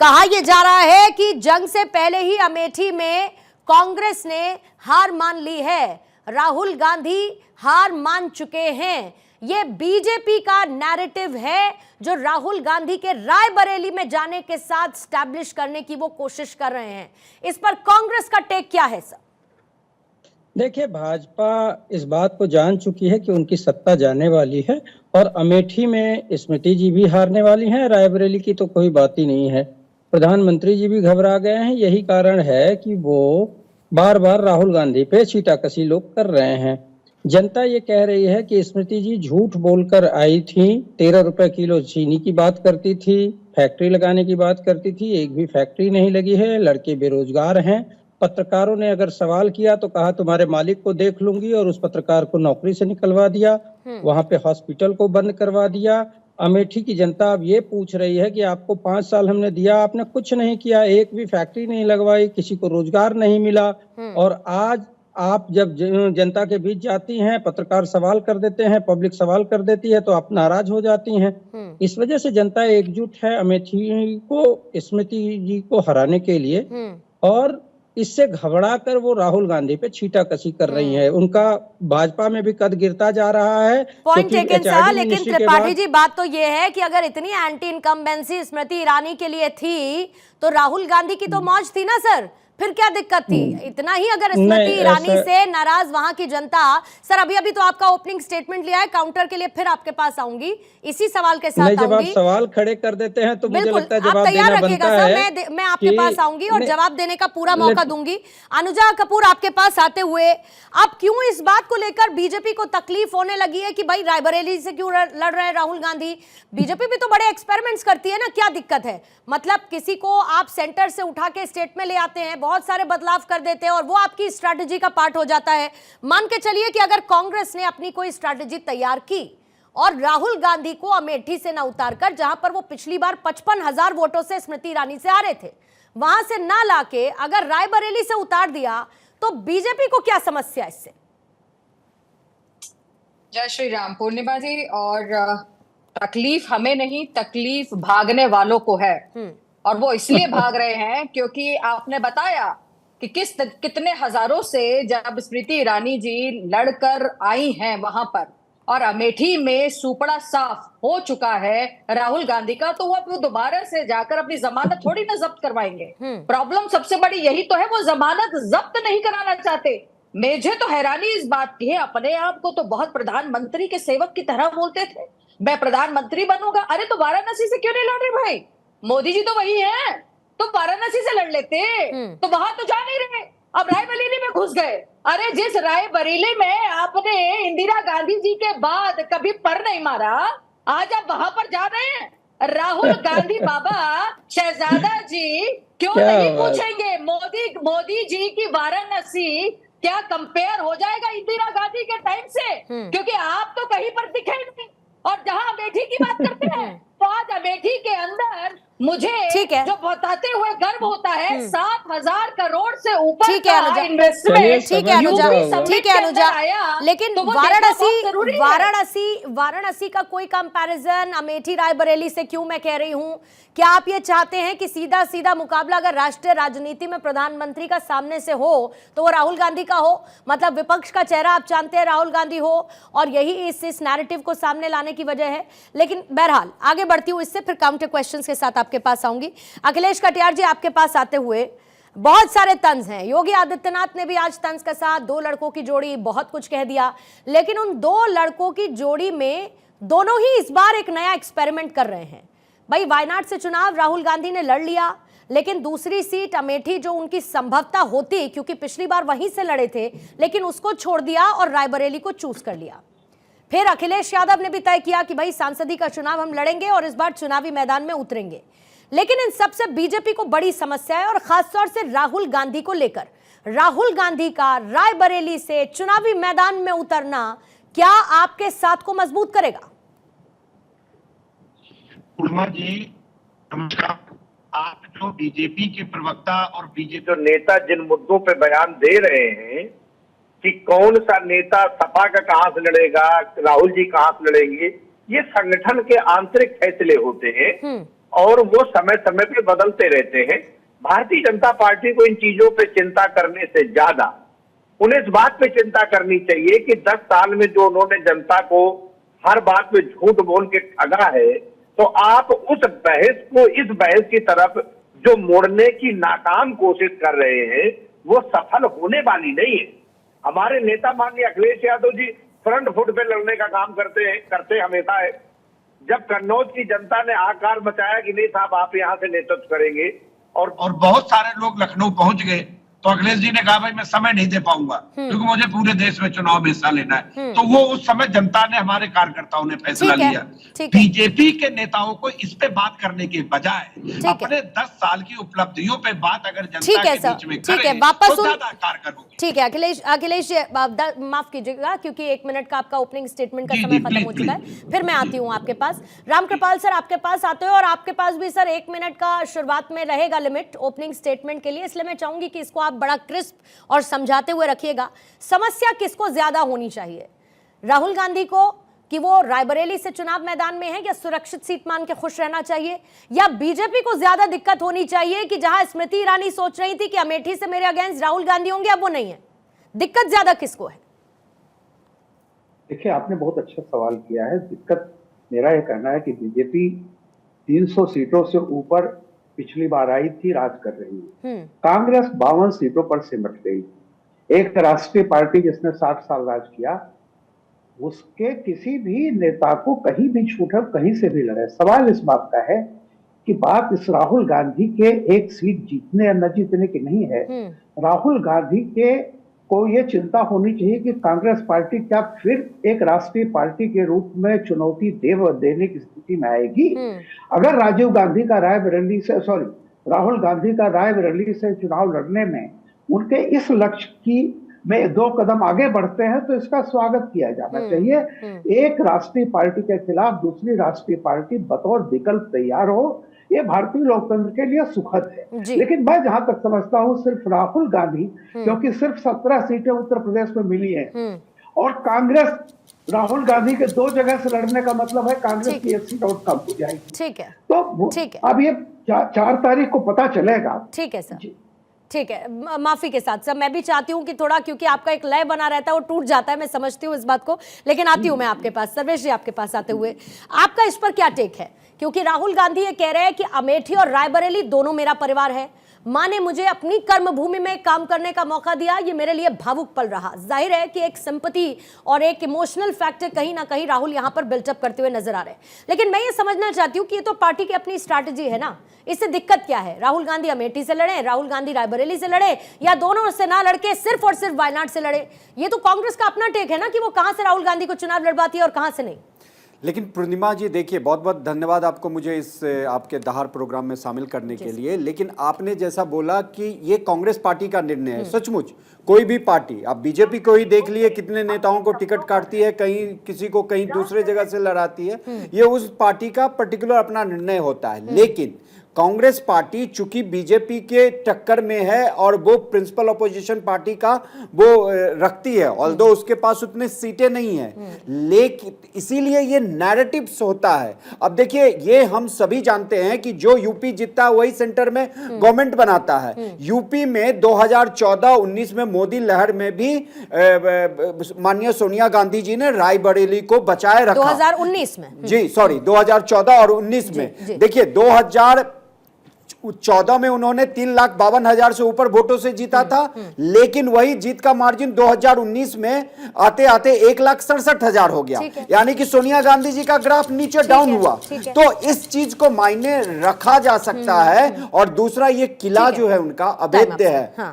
कहा यह जा रहा है कि जंग से पहले ही अमेठी में कांग्रेस ने हार मान ली है, राहुल गांधी हार मान चुके हैं। ये बीजेपी का नैरेटिव है जो राहुल गांधी के रायबरेली में जाने के साथ स्टैब्लिश करने की वो कोशिश कर रहे हैं। इस पर कांग्रेस का टेक क्या है सर? देखिए, भाजपा इस बात को जान चुकी है कि उनकी सत्ता जाने वाली है और अमेठी में स्मृति जी भी हारने वाली हैं। रायबरेली की तो कोई बात ही नहीं है। प्रधानमंत्री जी भी घबरा गए हैं। यही कारण है कि वो बार बार राहुल गांधी पे छीटाकशी लोग कर रहे हैं। जनता ये कह रही है कि स्मृति जी झूठ बोलकर आई थी, 13 रुपए किलो चीनी की बात करती थी, फैक्ट्री लगाने की बात करती थी, एक भी फैक्ट्री नहीं लगी है, लड़के बेरोजगार हैं। पत्रकारों ने अगर सवाल किया तो कहा तुम्हारे मालिक को देख लूंगी, और उस पत्रकार को नौकरी से निकलवा दिया, वहां पे हॉस्पिटल को बंद करवा दिया। अमेठी की जनता अब ये पूछ रही है कि आपको 5 साल हमने दिया, आपने कुछ नहीं किया, एक भी फैक्ट्री नहीं लगवाई, किसी को रोजगार नहीं मिला। और आज आप जब जनता के बीच जाती हैं, पत्रकार सवाल कर देते हैं, पब्लिक सवाल कर देती है, तो आप नाराज हो जाती हैं। इस वजह से जनता एकजुट है अमेठी को, स्मृति जी को हराने के लिए, और इससे घबरा कर वो राहुल गांधी पे छीटाकशी कर रही है। उनका भाजपा में भी कद गिरता जा रहा है। पॉइंट टेकन सर, लेकिन त्रिपाठी जी बात तो ये है कि अगर इतनी एंटी इनकम्बेंसी स्मृति ईरानी के लिए थी तो राहुल गांधी की तो मौज थी ना सर, फिर क्या दिक्कत थी? इतना ही अगर स्मृति ईरानी से नाराज वहां की जनता। सर अभी अभी तो आपका ओपनिंग स्टेटमेंट लिया है, काउंटर के लिए फिर आपके पास आऊंगी, इसी सवाल के साथ जब आप सवाल खड़े कर देते हैं तो मुझे लगता है जवाब तैयार देना रखिएगा बनता सर। है। मैं आपके पास आऊंगी और जवाब देने का पूरा मौका दूंगी। अनुजा कपूर, आपके पास आते हुए अब क्यों इस बात को लेकर बीजेपी को तकलीफ होने लगी है कि भाई रायबरेली से क्यों लड़ रहे हैं राहुल गांधी? बीजेपी भी तो बड़े एक्सपेरिमेंट्स करती है ना, क्या दिक्कत है? मतलब किसी को आप सेंटर से उठा के स्टेट में ले आते हैं, बहुत सारे बदलाव कर देते हैं और वो आपकी स्ट्रैटेजी का पार्ट हो जाता है। मान के चलिए कि अगर कांग्रेस ने अपनी कोई स्ट्रैटेजी तैयार की और राहुल गांधी को अमेठी से ना उतारकर, जहां पर वो पिछली बार 55,000 वोटों से स्मृति ईरानी से हारे थे, वहां से ना लाके अगर रायबरेली से उतार दिया तो बीजेपी को क्या समस्या इससे? जय श्री राम। पूर्णिमा जी, और तकलीफ हमें नहीं, तकलीफ भागने वालों को है। और वो इसलिए भाग रहे हैं क्योंकि आपने बताया कि कितने हजारों से जब स्मृति ईरानी जी लड़कर आई हैं वहां पर, और अमेठी में सुपड़ा साफ हो चुका है राहुल गांधी का, तो वो दोबारा से जाकर अपनी जमानत थोड़ी ना जब्त करवाएंगे। प्रॉब्लम सबसे बड़ी यही तो है, वो जमानत जब्त नहीं कराना चाहते। मुझे तो हैरानी इस बात की है, अपने आप को तो बहुत प्रधानमंत्री के सेवक की तरह बोलते थे, मैं प्रधानमंत्री बनूंगा। अरे तो वाराणसी से क्यों नहीं लड़ रहे भाई? मोदी जी तो वही है, तो वाराणसी से लड़ लेते, तो वहां तो जा नहीं रहे, अब रायबरेली में घुस गए। अरे जिस रायबरेली में आपने इंदिरा गांधी जी के बाद कभी पर नहीं मारा, आज आप वहां पर जा रहे हैं। राहुल गांधी बाबा शहजादा जी क्यों नहीं पूछेंगे मोदी जी की वाराणसी क्या कंपेयर हो जाएगा इंदिरा गांधी के टाइम से? क्योंकि आप तो कहीं पर दिखे नहीं। और जहां अमेठी की बात करते हैं तो आज अमेठी के अंदर मुझे जो बताते हुए गर्व होता है, 7,000 करोड़ से ऊपर का इन्वेस्टमेंट। ठीक है अनुजा, लेकिन वाराणसी का कोई कंपैरिजन अमेठी रायबरेली से क्यों मैं कह रही हूं? क्या आप ये चाहते हैं कि सीधा सीधा मुकाबला अगर राष्ट्रीय राजनीति में प्रधानमंत्री का सामने से हो तो वो राहुल गांधी का हो? मतलब विपक्ष का चेहरा आप जानते हैं राहुल गांधी हो, और यही इस नैरेटिव को सामने लाने की वजह है। लेकिन बहरहाल आगे बढ़ती हूँ, इससे फिर काउंटर क्वेश्चंस के साथ आपके पास आऊंगी। अखिलेश कटियार जी, आपके पास आते हुए बहुत सारे तंज हैं। योगी आदित्यनाथ ने भी आज तंज का साथ, 2 लड़कों की जोड़ी, बहुत कुछ कह दिया, लेकिन उन 2 लड़कों की जोड़ी में दोनों ही इस बार एक नया एक्सपेरिमेंट कर रहे हैं। भाई वायनाड से चुनाव राहुल गांधी ने लड़ लिया, लेकिन दूसरी सीट अमेठी जो उनकी संभवता होती, क्योंकि पिछली बार वहीं से लड़े थे, लेकिन उसको छोड़ दिया और रायबरेली को चूज कर लिया। फिर अखिलेश यादव ने भी तय किया कि भाई सांसदी का चुनाव हम लड़ेंगे और इस बार चुनावी मैदान में उतरेंगे। लेकिन इन सबसे बीजेपी को बड़ी समस्या है, और खासतौर से राहुल गांधी को लेकर। राहुल गांधी का रायबरेली से चुनावी मैदान में उतरना क्या आपके साथ को मजबूत करेगा? पूर्णिमा जी नमस्कार। आप जो बीजेपी के प्रवक्ता और बीजेपी जो नेता जिन मुद्दों पे बयान दे रहे हैं कि कौन सा नेता सपा का कहां से लड़ेगा, राहुल जी कहां से लड़ेंगे, ये संगठन के आंतरिक फैसले होते हैं। और वो समय समय पे बदलते रहते हैं। भारतीय जनता पार्टी को इन चीजों पे चिंता करने से ज्यादा उन्हें इस बात पे चिंता करनी चाहिए कि 10 साल में जो उन्होंने जनता को हर बात पे झूठ बोल के ठगा है, तो आप उस बहस को इस बहस की तरफ जो मोड़ने की नाकाम कोशिश कर रहे हैं वो सफल होने वाली नहीं है। हमारे नेता माननीय अखिलेश यादव जी फ्रंट फुट पे लड़ने का काम करते हमेशा है। जब कन्नौज की जनता ने आकार मचाया कि नहीं साहब आप यहाँ से नेतृत्व करेंगे, और बहुत सारे लोग लखनऊ पहुंच गए, तो अखिलेश जी ने कहा भाई मैं समय नहीं दे पाऊंगा क्योंकि मुझे पूरे देश में चुनाव में हिस्सा लेना है। तो वो उस समय जनता ने, हमारे कार्यकर्ताओं ने फैसला लिया। बीजेपी के नेताओं को इस पे बात करने के बजाय अपने 10 साल की उपलब्धियों पे बात अगर जनता के बीच में करें तो ज्यादा कारगर होगी। ठीक है अखिलेश माफ कीजिएगा क्योंकि 1 मिनट का आपका ओपनिंग स्टेटमेंट का समय खत्म हो चुका है। फिर मैं आती हूँ आपके पास। रामकृपाल सर आपके पास आते हो और आपके पास भी सर 1 मिनट का शुरुआत में रहेगा लिमिट ओपनिंग स्टेटमेंट के लिए, इसलिए मैं चाहूंगी कि इसको बड़ा क्रिस्प और समझाते हुए रखिएगा। समस्या किसको ज्यादा होनी चाहिए, राहुल गांधी को कि वो रायबरेली से चुनाव मैदान में है या सुरक्षित सीट मान के खुश रहना चाहिए, या बीजेपी को ज्यादा दिक्कत होनी चाहिए कि जहां स्मृति ईरानी सोच रही थी कि अमेठी से मेरे अगेंस्ट राहुल गांधी होंगे, अब वो नहीं है? दिक्कत ज्यादा किसको है? देखिए, आपने बहुत अच्छा सवाल किया है। दिक्कत मेरा यह कहना है कि बीजेपी 300 सीटों से ऊपर पिछली बार आई थी, राज कर रही है। कांग्रेस 52 सीटों पर सिमट गई। एक राष्ट्रीय पार्टी जिसने 60 साल राज किया, उसके किसी भी नेता को कहीं भी छूटा, कहीं से भी लड़े। सवाल इस बात का है कि बात इस राहुल गांधी के एक सीट जीतने या न जीतने की नहीं है। राहुल गांधी के को ये चिंता होनी चाहिए कि कांग्रेस पार्टी क्या फिर एक राष्ट्रीय पार्टी के रूप में चुनौती देने की स्थिति में आएगी। अगर राहुल गांधी का रायबरेली से चुनाव लड़ने में उनके इस लक्ष्य की में 2 कदम आगे बढ़ते हैं तो इसका स्वागत किया जाना चाहिए। एक राष्ट्रीय पार्टी के खिलाफ दूसरी राष्ट्रीय पार्टी बतौर विकल्प तैयार हो, ये भारतीय लोकतंत्र के लिए सुखद है। लेकिन मैं जहां तक समझता हूं, सिर्फ राहुल गांधी, क्योंकि सिर्फ 17 सीटें उत्तर प्रदेश में मिली हैं और कांग्रेस राहुल गांधी के 2 जगह से लड़ने का मतलब है कांग्रेस की 1 सीट और कम हो जाएगी। ठीक है, तो अब ये 4 तारीख को पता चलेगा। ठीक है सर, ठीक है। माफी के साथ सर मैं भी चाहती हूं कि थोड़ा, क्योंकि आपका एक लय बना रहता है वो टूट जाता है, मैं समझती हूं इस बात को, लेकिन आती हूं मैं आपके पास। सर्वेश जी आपके पास आते हुए आपका इस पर क्या टेक है, क्योंकि राहुल गांधी ये कह रहे हैं कि अमेठी और रायबरेली दोनों मेरा परिवार है, मां ने मुझे अपनी कर्म भूमि में काम करने का मौका दिया, ये मेरे लिए भावुक पल रहा। जाहिर है कि एक सिंपैथी और एक इमोशनल फैक्टर कहीं ना कहीं राहुल यहां पर बिल्टअप करते हुए नजर आ रहे हैं। लेकिन मैं ये समझना चाहती हूं कि ये तो पार्टी की अपनी स्ट्रैटेजी है ना, इससे दिक्कत क्या है? राहुल गांधी अमेठी से लड़े, राहुल गांधी रायबरेली से लड़े, या दोनों से ना लड़के सिर्फ और सिर्फ वायनाड से लड़े? ये तो कांग्रेस का अपना टेक है ना कि वो कहां से राहुल गांधी को चुनाव लड़वाती है और कहां से नहीं। लेकिन पूर्णिमा जी देखिए, बहुत बहुत धन्यवाद आपको मुझे इस आपके दहाड़ प्रोग्राम में शामिल करने के लिए। लेकिन आपने जैसा बोला कि ये कांग्रेस पार्टी का निर्णय है, सचमुच कोई भी पार्टी, आप बीजेपी को ही देख लिए, कितने नेताओं को टिकट काटती है, कहीं किसी को कहीं दूसरे जगह से लड़ाती है, ये उस पार्टी का पर्टिकुलर अपना निर्णय होता है। लेकिन कांग्रेस पार्टी चूंकि बीजेपी के टक्कर में है और वो प्रिंसिपल अपोजिशन पार्टी का वो रखती है, ऑल्दो उसके पास उतनी सीटें नहीं है, लेकिन इसीलिए ये नैरेटिव्स होता है। अब देखिए, ये हम सभी जानते हैं कि जो यूपी जीतता है वही सेंटर में गवर्नमेंट बनाता है। यूपी में 2014-19 में मोदी लहर में भी माननीय सोनिया गांधी जी ने रायबरेली को बचाए रखा। 2019 में, जी सॉरी, 2014 और 19 में। देखिए 2014 में उन्होंने 3,52,000 से ऊपर वोटों से जीता था, लेकिन वही जीत का मार्जिन 2019 में आते आते 1,67,000 हो गया। यानी कि सोनिया गांधी जी का ग्राफ नीचे डाउन हुआ। तो इस चीज को मायने रखा जा सकता है। और दूसरा, ये किला जो है उनका अभेद्य है।